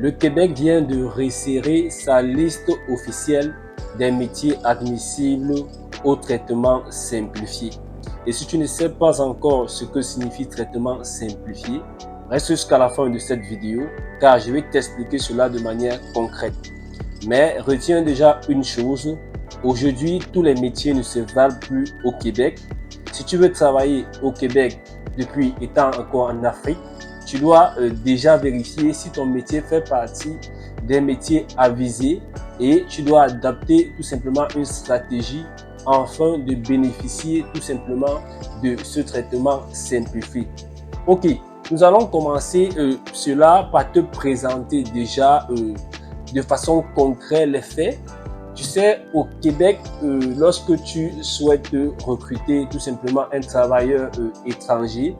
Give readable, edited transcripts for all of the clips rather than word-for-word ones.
Le Québec vient de resserrer sa liste officielle des métiers admissibles au traitement simplifié. Et si tu ne sais pas encore ce que signifie traitement simplifié, reste jusqu'à la fin de cette vidéo car je vais t'expliquer cela de manière concrète. Mais retiens déjà une chose, aujourd'hui tous les métiers ne se valent plus au Québec. Si tu veux travailler au Québec depuis étant encore en Afrique, tu dois déjà vérifier si ton métier fait partie des métiers avisés et tu dois adapter tout simplement une stratégie afin de bénéficier tout simplement de ce traitement simplifié. Ok, nous allons commencer cela par te présenter déjà de façon concrète les faits. Tu sais, au Québec, lorsque tu souhaites recruter tout simplement un travailleur étranger,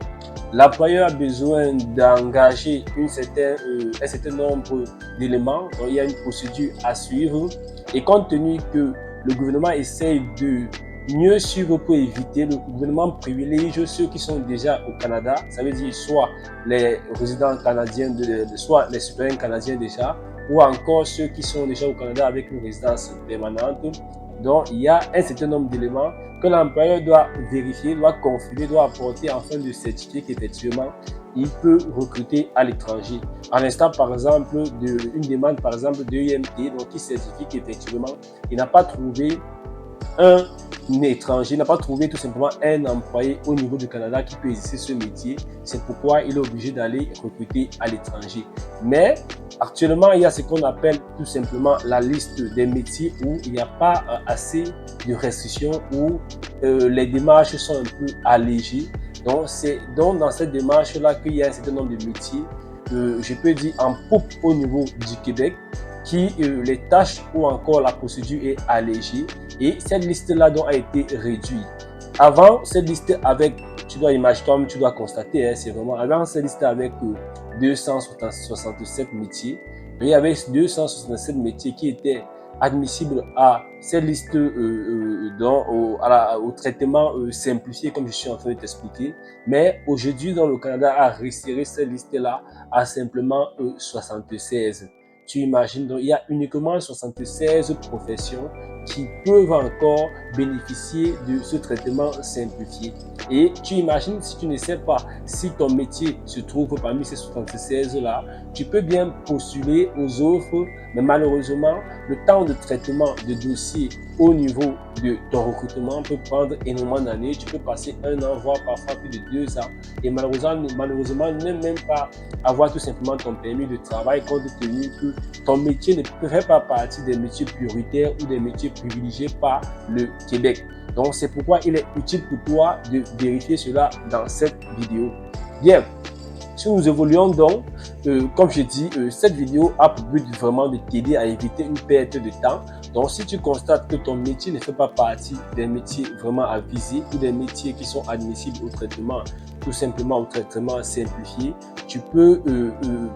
l'employeur a besoin d'engager un certain nombre d'éléments. Il y a une procédure à suivre. Et compte tenu que le gouvernement essaye de mieux suivre pour éviter, le gouvernement privilégie ceux qui sont déjà au Canada. Ça veut dire soit les résidents canadiens, soit les citoyens canadiens déjà, ou encore ceux qui sont déjà au Canada avec une résidence permanente. Donc, il y a un certain nombre d'éléments que l'employeur doit vérifier, doit confirmer, doit apporter afin de certifier qu'effectivement, il peut recruter à l'étranger. À l'instant, par exemple, d'une demande, par exemple, de IMT, donc qui certifie qu'effectivement, il n'a pas trouvé un étranger, n'a pas trouvé tout simplement un employé au niveau du Canada qui peut exercer ce métier. C'est pourquoi il est obligé d'aller recruter à l'étranger. Mais actuellement, il y a ce qu'on appelle tout simplement la liste des métiers où il n'y a pas assez de restrictions, où les démarches sont un peu allégées. Donc, c'est dans cette démarche-là qu'il y a un certain nombre de métiers, je peux dire en poupe au niveau du Québec, qui les tâches ou encore la procédure est allégée et cette liste-là donc a été réduite. Avant, cette liste avec, tu dois imaginer toi-même, tu dois constater, hein, c'est vraiment, avant cette liste avec 267 métiers, il y avait 267 métiers qui étaient admissibles à cette liste au traitement simplifié comme je suis en train de t'expliquer. Mais aujourd'hui, dans le Canada a resserré cette liste-là à simplement 76. Tu imagines, donc il y a uniquement 76 professions qui peuvent encore bénéficier de ce traitement simplifié. Et tu imagines, si tu ne sais pas si ton métier se trouve parmi ces 76-là, tu peux bien postuler aux offres, mais malheureusement, le temps de traitement de dossier au niveau de ton recrutement peut prendre énormément d'années. Tu peux passer 1 an, voire parfois plus de 2 ans. Et malheureusement, ne même pas avoir tout simplement ton permis de travail compte tenu que ton métier ne fait pas partie des métiers prioritaires ou des métiers privilégiés par le Québec. Donc, c'est pourquoi il est utile pour toi de vérifier cela dans cette vidéo. Bien, si nous évoluons donc, comme je dis, cette vidéo a pour but vraiment de t'aider à éviter une perte de temps. Donc, si tu constates que ton métier ne fait pas partie des métiers vraiment à viser ou des métiers qui sont admissibles au traitement, tout simplement au traitement simplifié, tu peux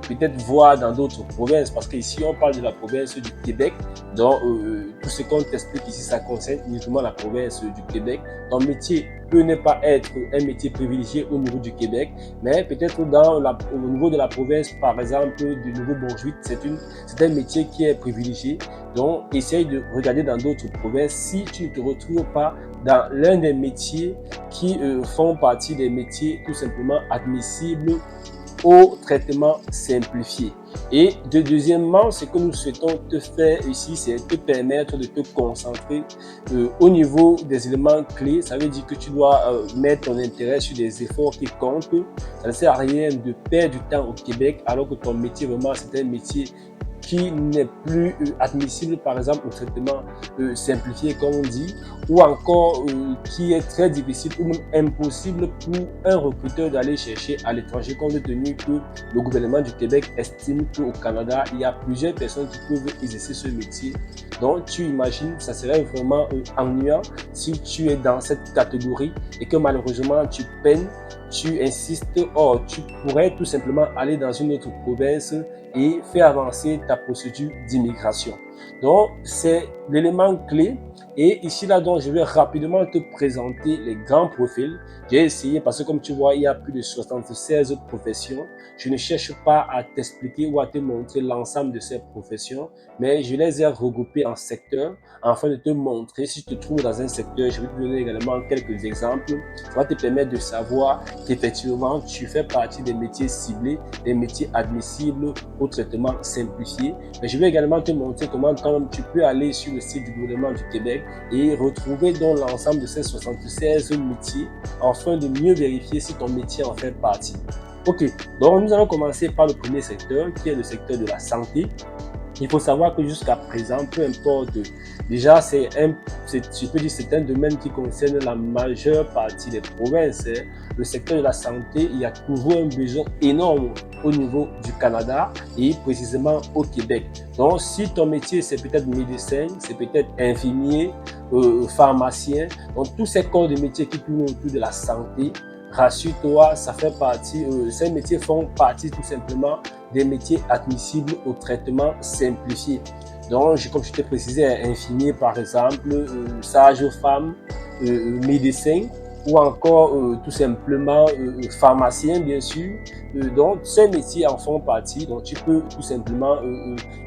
peut-être voir dans d'autres provinces, parce qu'ici on parle de la province du Québec, donc tout ce qu'on t'explique ici, ça concerne uniquement la province du Québec. Ton métier peut ne pas être un métier privilégié au niveau du Québec, mais peut-être au niveau de la province, par exemple du Nouveau-Brunswick, c'est un métier qui est privilégié. Donc, essaye de regarder dans d'autres provinces si tu ne te retrouves pas dans l'un des métiers qui font partie des métiers tout simplement admissibles au traitement simplifié. Et deuxièmement, ce que nous souhaitons te faire ici, c'est te permettre de te concentrer au niveau des éléments clés. Ça veut dire que tu dois mettre ton intérêt sur des efforts qui comptent. Ça ne sert à rien de perdre du temps au Québec alors que ton métier, vraiment, c'est un métier qui n'est plus admissible, par exemple, au traitement simplifié, comme on dit, ou encore qui est très difficile ou même impossible pour un recruteur d'aller chercher à l'étranger, compte tenu que le gouvernement du Québec estime qu'au Canada, il y a plusieurs personnes qui peuvent exercer ce métier. Donc, tu imagines, ça serait vraiment ennuyant si tu es dans cette catégorie et que malheureusement, tu peines, tu insistes, or tu pourrais tout simplement aller dans une autre province et faire avancer ta procédure d'immigration. Donc, c'est l'élément clé. Et ici, là, donc, je vais rapidement te présenter les grands profils. J'ai essayé parce que, comme tu vois, il y a plus de 76 professions. Je ne cherche pas à t'expliquer ou à te montrer l'ensemble de ces professions, mais je les ai regroupées en secteurs afin de te montrer. Si tu te trouves dans un secteur, je vais te donner également quelques exemples. Ça va te permettre de savoir qu'effectivement, tu fais partie des métiers ciblés, des métiers admissibles au traitement simplifié. Mais je vais également te montrer comment tu peux aller sur le site du gouvernement du Québec et retrouver donc l'ensemble de ces 76 métiers afin de mieux vérifier si ton métier en fait partie. Ok, donc nous allons commencer par le premier secteur qui est le secteur de la santé. Il faut savoir que jusqu'à présent, peu importe, déjà c'est un domaine qui concerne la majeure partie des provinces. Le secteur de la santé, il y a toujours un besoin énorme au niveau du Canada et précisément au Québec. Donc si ton métier c'est peut-être médecin, c'est peut-être infirmier, pharmacien, donc tous ces corps de métiers qui tournent autour de la santé, rassure-toi, ça fait partie, ces métiers font partie tout simplement des métiers admissibles au traitement simplifié. Donc, comme je t'ai précisé, infirmier par exemple, sage-femme, médecin ou encore tout simplement pharmacien bien sûr. Donc, ces métiers en font partie. Donc, tu peux tout simplement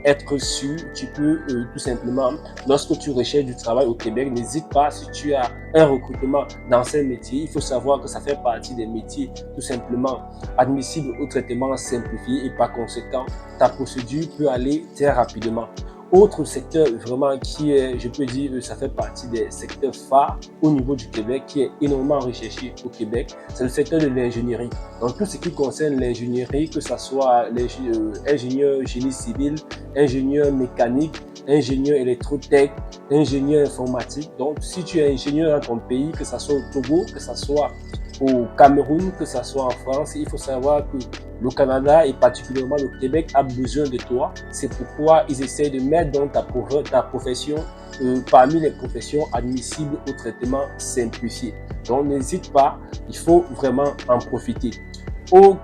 être sûr, tu peux tout simplement, lorsque tu recherches du travail au Québec, n'hésite pas si tu as un recrutement dans ces métiers. Il faut savoir que ça fait partie des métiers tout simplement admissibles au traitement simplifié et par conséquent, ta procédure peut aller très rapidement. Autre secteur vraiment qui est, je peux dire, ça fait partie des secteurs phares au niveau du Québec, qui est énormément recherché au Québec, c'est le secteur de l'ingénierie. Donc tout ce qui concerne l'ingénierie, que ce soit ingénieur génie civil, ingénieur mécanique, ingénieur électrotech, ingénieur informatique. Donc si tu es ingénieur dans ton pays, que ce soit au Togo, que ce soit au Cameroun, que ce soit en France, il faut savoir que le Canada et particulièrement le Québec a besoin de toi. C'est pourquoi ils essaient de mettre dans ta profession parmi les professions admissibles au traitement simplifié. Donc n'hésite pas, il faut vraiment en profiter. Autre,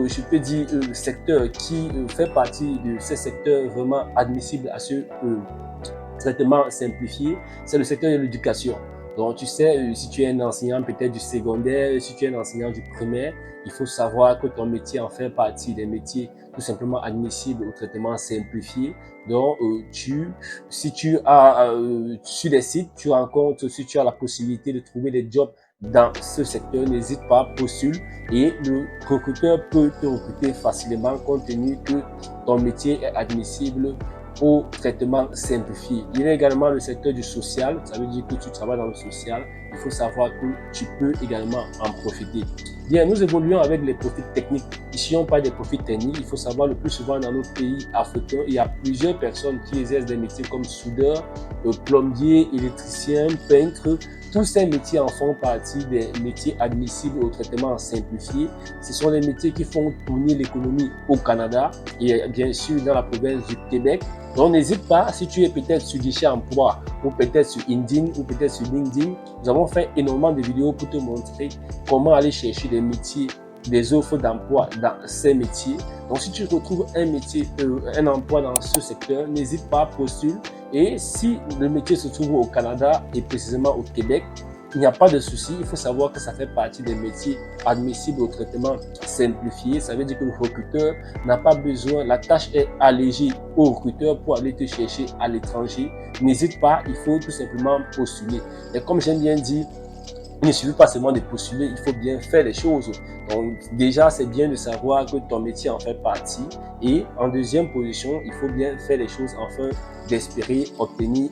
je peux dire, secteur qui fait partie de ces secteurs vraiment admissibles à ce traitement simplifié, c'est le secteur de l'éducation. Donc, tu sais, si tu es un enseignant peut-être du secondaire, si tu es un enseignant du primaire, il faut savoir que ton métier en fait partie des métiers tout simplement admissibles au traitement simplifié. Donc, si tu as sur les sites, tu rencontres, si tu as la possibilité de trouver des jobs dans ce secteur, n'hésite pas, postule et le recruteur peut te recruter facilement compte tenu que ton métier est admissible au traitement simplifié. Il y a également le secteur du social, ça veut dire que tu travailles dans le social, il faut savoir que tu peux également en profiter. Bien, nous évoluons avec les profils techniques. Ici, on parle des profils techniques. Il faut savoir le plus souvent dans nos pays africains, il y a plusieurs personnes qui exercent des métiers comme soudeur, plombier, électricien, peintre. Tous ces métiers en font partie des métiers admissibles au traitement simplifié. Ce sont les métiers qui font tourner l'économie au Canada et bien sûr dans la province du Québec. Donc n'hésite pas, si tu es peut-être sur Guichet Emploi ou peut-être sur Indeed ou peut-être sur LinkedIn, nous avons fait énormément de vidéos pour te montrer comment aller chercher des métiers, des offres d'emploi dans ces métiers. Donc si tu retrouves un métier, un emploi dans ce secteur, n'hésite pas, postule. Et si le métier se trouve au Canada et précisément au Québec, il n'y a pas de souci. Il faut savoir que ça fait partie des métiers admissibles au traitement simplifié. Ça veut dire que le recruteur n'a pas besoin, la tâche est allégée au recruteur pour aller te chercher à l'étranger. N'hésite pas, il faut tout simplement postuler. Et comme j'aime bien dire, il ne suffit pas seulement de postuler, il faut bien faire les choses. Donc déjà, c'est bien de savoir que ton métier en fait partie. Et en deuxième position, il faut bien faire les choses afin d'espérer obtenir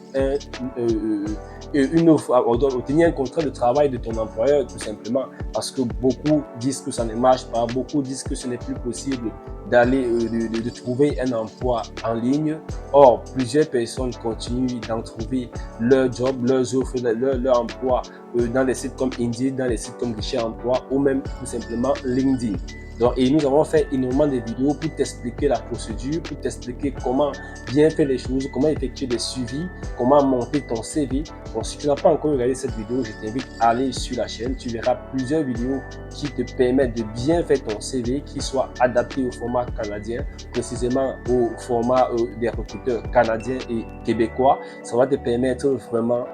une offre, obtenir un contrat de travail de ton employeur tout simplement. Parce que beaucoup disent que ça ne marche pas, beaucoup disent que ce n'est plus possible d'aller de trouver un emploi en ligne. Or, plusieurs personnes continuent d'en trouver leur job, leurs offres, leur emploi dans les sites comme Indeed, dans les sites comme Guichet Emploi ou même tout simplement LinkedIn. Donc, et nous avons fait énormément de vidéos pour t'expliquer la procédure, pour t'expliquer comment bien faire les choses, comment effectuer des suivis, comment monter ton CV. Donc, si tu n'as pas encore regardé cette vidéo, je t'invite à aller sur la chaîne. Tu verras plusieurs vidéos qui te permettent de bien faire ton CV, qui soit adapté au format canadien, précisément au format des recruteurs canadiens et québécois. Ça va te permettre vraiment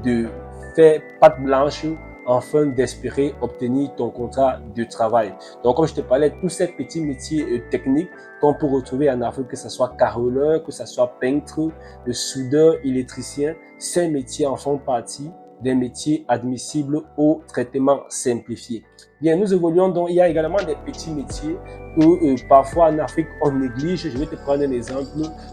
de faire patte blanche afin d'espérer obtenir ton contrat de travail. Donc, comme je te parlais, tous ces petits métiers techniques qu'on peut retrouver en Afrique, que ce soit carreleur, que ce soit peintre, soudeur, électricien, ces métiers en font partie des métiers admissibles au traitement simplifié. Bien, nous évoluons donc, il y a également des petits métiers que parfois en Afrique on néglige. Je vais te prendre un exemple,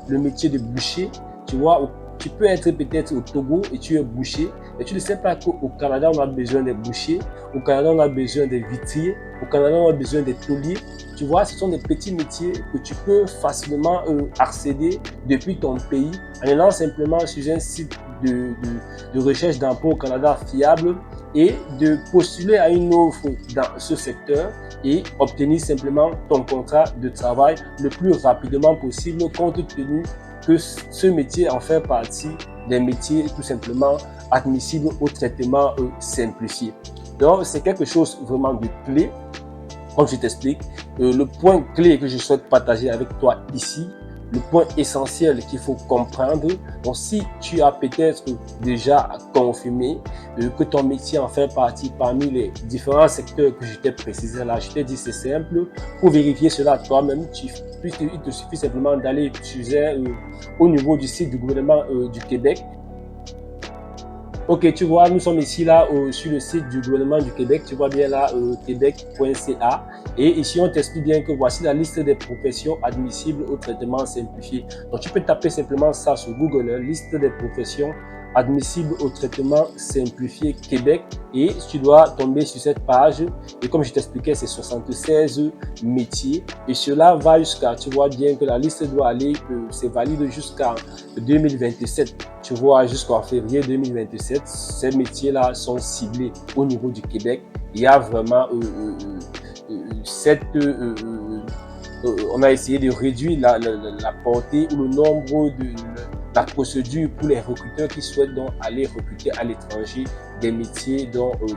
le métier de boucher, tu vois, tu peux être peut-être au Togo et tu es boucher, mais tu ne sais pas qu'au Canada, on a besoin des bouchers, au Canada, on a besoin des vitriers, au Canada, on a besoin des tauliers. Tu vois, ce sont des petits métiers que tu peux facilement accéder depuis ton pays en allant simplement sur un site de recherche d'emploi au Canada fiable et de postuler à une offre dans ce secteur et obtenir simplement ton contrat de travail le plus rapidement possible compte tenu que ce métier en fait partie des métiers tout simplement admissibles au traitement simplifié. Donc, c'est quelque chose vraiment de clé, comme je t'explique. Le point clé que je souhaite partager avec toi ici, le point essentiel qu'il faut comprendre. Donc, si tu as peut-être déjà confirmé que ton métier en fait partie parmi les différents secteurs que je t'ai précisé là, je t'ai dit c'est simple. Pour vérifier cela toi-même, il te suffit simplement d'aller au niveau du site du gouvernement du Québec. Ok, tu vois, nous sommes ici là sur le site du gouvernement du Québec. Tu vois bien là, québec.ca. Et ici, on t'explique bien que voici la liste des professions admissibles au traitement simplifié. Donc, tu peux taper simplement ça sur Google, liste des professions admissibles au traitement simplifié Québec. Et tu dois tomber sur cette page. Et comme je t'expliquais, c'est 76 métiers. Et cela va jusqu'à, tu vois bien que la liste doit aller, c'est valide jusqu'à 2027. Tu vois, jusqu'en février 2027, ces métiers-là sont ciblés au niveau du Québec. Il y a vraiment on a essayé de réduire la portée ou le nombre de la procédure pour les recruteurs qui souhaitent donc aller recruter à l'étranger des métiers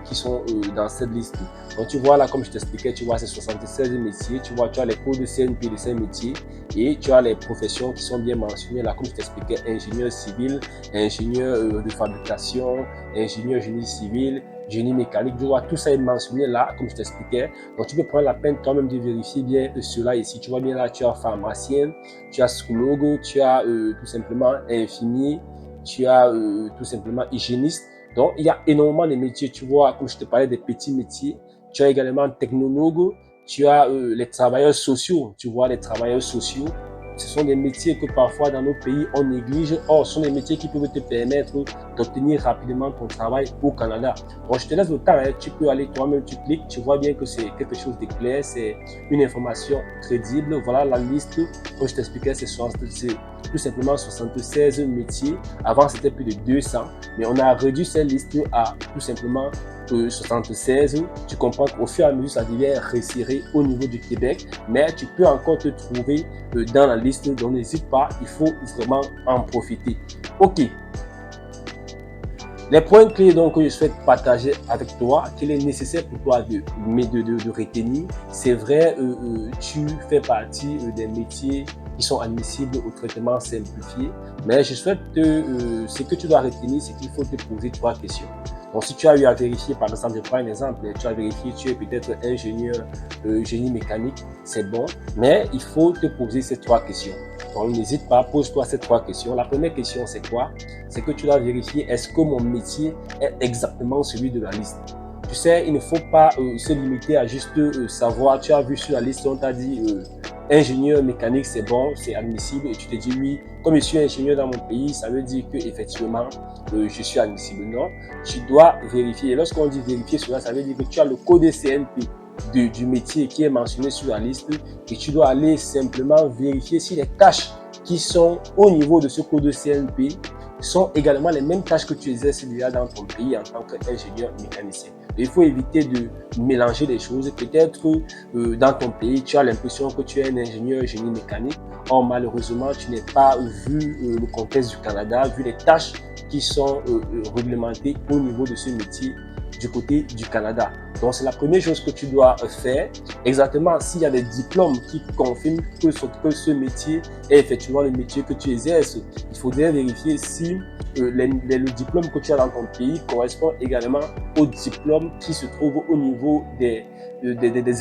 qui sont dans cette liste. Donc tu vois là, comme je t'expliquais, tu vois c'est 76 métiers, tu vois, tu as les codes de CNP de ces métiers et tu as les professions qui sont bien mentionnées là, comme je t'expliquais, ingénieur civil, ingénieur de fabrication, ingénieur génie civil, génie mécanique, tu vois, tout ça est mentionné là, comme je t'expliquais. Donc, tu peux prendre la peine quand même de vérifier bien cela ici. Tu vois bien là, tu as pharmacien, tu as psychologue, tu as tout simplement infirmier, tu as tout simplement hygiéniste. Donc, il y a énormément de métiers, tu vois, comme je te parlais des petits métiers. Tu as également technologue, tu as les travailleurs sociaux, tu vois, les travailleurs sociaux. Ce sont des métiers que parfois dans nos pays on néglige. Or, ce sont des métiers qui peuvent te permettre d'obtenir rapidement ton travail au Canada. Bon, je te laisse le temps, hein. Tu peux aller toi-même, tu cliques, tu vois bien que c'est quelque chose de clair, c'est une information crédible. Voilà la liste, comme je t'expliquais, c'est tout simplement 76 métiers. Avant, c'était plus de 200, mais on a réduit cette liste à tout simplement 76. Tu comprends qu'au fur et à mesure, ça devient resserré au niveau du Québec, mais tu peux encore te trouver dans la liste, donc n'hésite pas, il faut vraiment en profiter. Ok. Les points clés donc que je souhaite partager avec toi, qu'il est nécessaire pour toi de retenir, c'est vrai, tu fais partie des métiers qui sont admissibles au traitement simplifié, mais je souhaite ce que tu dois retenir, c'est qu'il faut te poser 3 questions. Donc, si tu as eu à vérifier, par exemple, je prends un exemple, tu as vérifié, tu es peut-être ingénieur génie mécanique, c'est bon, mais il faut te poser ces 3 questions. Donc, n'hésite pas, pose-toi ces 3 questions. La première question, c'est quoi? C'est que tu dois vérifier, est-ce que mon métier est exactement celui de la liste? Tu sais, il ne faut pas se limiter à juste savoir, tu as vu sur la liste, on t'a dit ingénieur mécanique, c'est bon, c'est admissible, et tu te dis oui, comme je suis ingénieur dans mon pays, ça veut dire que effectivement je suis admissible. Non, tu dois vérifier. Et lorsqu'on dit vérifier cela, ça veut dire que tu as le code CNP du métier qui est mentionné sur la liste et tu dois aller simplement vérifier si les tâches qui sont au niveau de ce code CNP sont également les mêmes tâches que tu exerces déjà dans ton pays en tant qu'ingénieur mécanicien. Il faut éviter de mélanger les choses. Peut-être dans ton pays, tu as l'impression que tu es un ingénieur génie mécanique. Or, malheureusement, tu n'es pas vu le contexte du Canada, vu les tâches qui sont réglementées au niveau de ce métier du côté du Canada. Donc, c'est la première chose que tu dois faire. Exactement, s'il y a des diplômes qui confirment que ce métier est effectivement le métier que tu exerces, il faudrait vérifier si le diplôme que tu as dans ton pays correspond également au diplôme qui se trouve au niveau des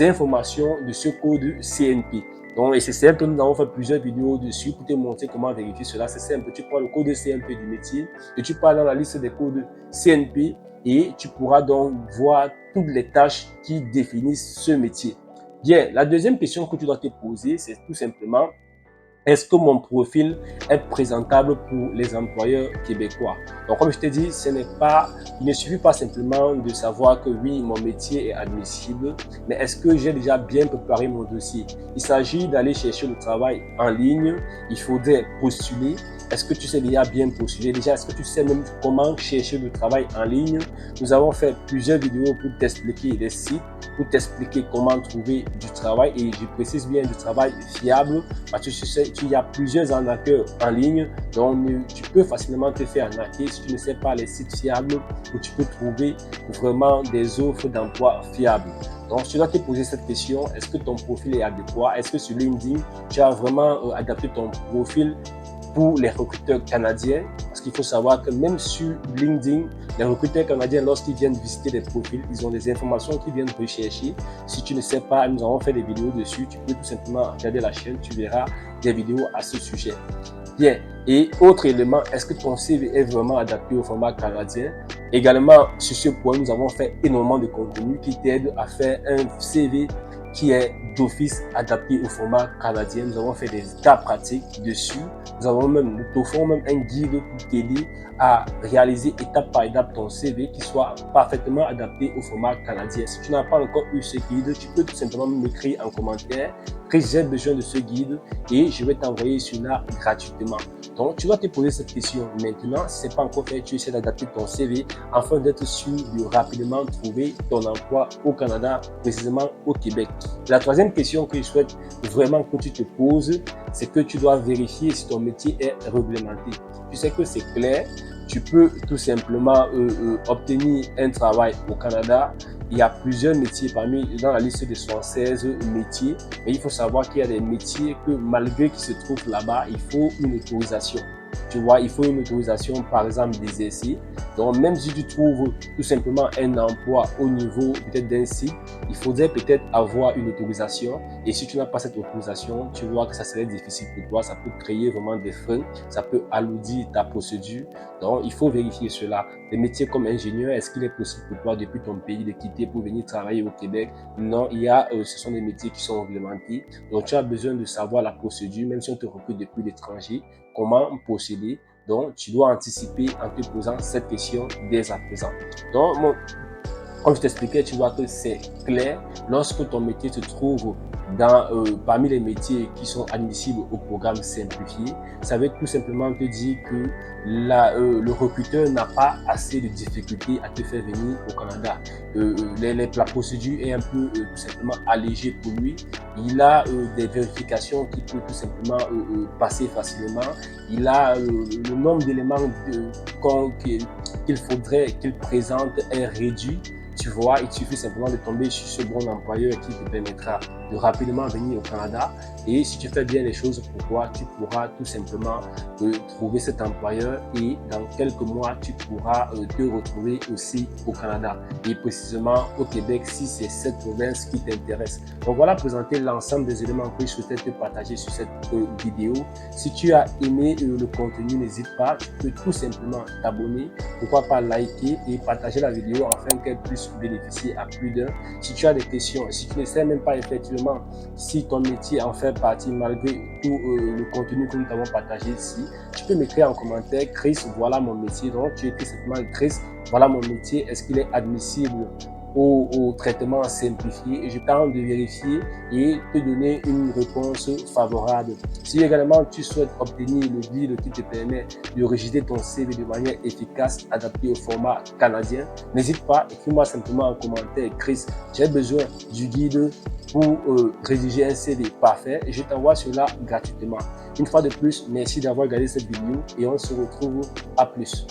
informations de ce code CNP. Donc, et c'est simple, nous avons fait plusieurs vidéos dessus pour te montrer comment vérifier cela. C'est simple, tu prends le code CNP du métier et tu pars dans la liste des codes CNP et tu pourras donc voir toutes les tâches qui définissent ce métier. Bien, la deuxième question que tu dois te poser, c'est tout simplement, est-ce que mon profil est présentable pour les employeurs québécois? Donc, comme je t'ai dit, il ne suffit pas simplement de savoir que oui, mon métier est admissible, mais est-ce que j'ai déjà bien préparé mon dossier? Il s'agit d'aller chercher le travail en ligne, il faudrait postuler. Est-ce que tu sais déjà bien postuler? Déjà, est-ce que tu sais même comment chercher le travail en ligne? Nous avons fait plusieurs vidéos pour t'expliquer les sites, pour t'expliquer comment trouver du travail, et je précise bien du travail fiable, parce que tu sais, il y a plusieurs arnaqueurs en ligne, donc tu peux facilement te faire arnaquer si tu ne sais pas les sites fiables où tu peux trouver vraiment des offres d'emploi fiables. Donc, tu dois te poser cette question, est-ce que ton profil est adéquat? Est-ce que sur LinkedIn, tu as vraiment adapté ton profil pour les recruteurs canadiens? Parce qu'il faut savoir que même sur LinkedIn, les recruteurs canadiens, lorsqu'ils viennent visiter des profils, ils ont des informations qu'ils viennent rechercher. Si tu ne sais pas, nous avons fait des vidéos dessus. Tu peux tout simplement regarder la chaîne, tu verras des vidéos à ce sujet. Bien. Et autre élément, est-ce que ton CV est vraiment adapté au format canadien? Également, sur ce point, nous avons fait énormément de contenu qui t'aide à faire un CV qui est d'office adapté au format canadien. Nous avons fait des cas pratiques dessus. Nous t'offrons même un guide pour t'aider à réaliser étape par étape ton CV qui soit parfaitement adapté au format canadien. Si tu n'as pas encore eu ce guide, tu peux tout simplement m'écrire en commentaire que j'ai besoin de ce guide et je vais t'envoyer celui-là gratuitement. Donc, tu vas te poser cette question maintenant. Si ce n'est pas encore fait, tu essaies d'adapter ton CV afin d'être sûr de rapidement trouver ton emploi au Canada, précisément au Québec. La troisième question que je souhaite vraiment que tu te poses, c'est que tu dois vérifier si ton métier est réglementé. Tu sais que c'est clair, tu peux tout simplement obtenir un travail au Canada. Il y a plusieurs métiers dans la liste de 76 métiers, mais il faut savoir qu'il y a des métiers que malgré qu'ils se trouvent là-bas, il faut une autorisation. Tu vois, il faut une autorisation, par exemple, d'exercer. Donc, même si tu trouves tout simplement un emploi au niveau peut-être d'un site, il faudrait peut-être avoir une autorisation. Et si tu n'as pas cette autorisation, tu vois que ça serait difficile pour toi. Ça peut créer vraiment des freins. Ça peut alourdir ta procédure. Donc, il faut vérifier cela. Des métiers comme ingénieur, est-ce qu'il est possible pour toi depuis ton pays de quitter pour venir travailler au Québec? Non, ce sont des métiers qui sont réglementés. Donc, tu as besoin de savoir la procédure, même si on te recrute depuis l'étranger, comment procéder. Donc, tu dois anticiper en te posant cette question dès à présent. Donc, comme je t'expliquais, tu vois que c'est clair. Lorsque ton métier se trouve parmi les métiers qui sont admissibles au programme simplifié, ça veut tout simplement te dire que le recruteur n'a pas assez de difficultés à te faire venir au Canada. La procédure est un peu tout simplement allégée pour lui. Il a des vérifications qui peuvent tout simplement passer facilement. Il a le nombre d'éléments qu'il faudrait qu'il présente est réduit. Tu vois, il suffit simplement de tomber sur ce bon employeur qui te permettra de rapidement venir au Canada. Et si tu fais bien les choses pour toi, tu pourras tout simplement trouver cet employeur et dans quelques mois, tu pourras te retrouver aussi au Canada et précisément au Québec si c'est cette province qui t'intéresse. Donc voilà, présenter l'ensemble des éléments que je souhaitais te partager sur cette vidéo. Si tu as aimé le contenu, n'hésite pas, tu peux tout simplement t'abonner, pourquoi pas liker et partager la vidéo afin qu'elle puisse bénéficier à plus d'un. Si tu as des questions, si tu ne sais même pas effectivement si ton métier en fait partie malgré tout le contenu que nous t'avons partagé ici, tu peux m'écrire en commentaire, Chris, voilà mon métier. Donc tu écris simplement Chris, voilà mon métier, est-ce qu'il est admissible au traitement simplifié et je tente de vérifier et te donner une réponse favorable. Si également tu souhaites obtenir le guide qui te permet de rédiger ton CV de manière efficace, adapté au format canadien, n'hésite pas, écris-moi simplement en commentaire: Chris, j'ai besoin du guide pour rédiger un CV parfait et je t'envoie cela gratuitement. Une fois de plus, merci d'avoir regardé cette vidéo et on se retrouve à plus.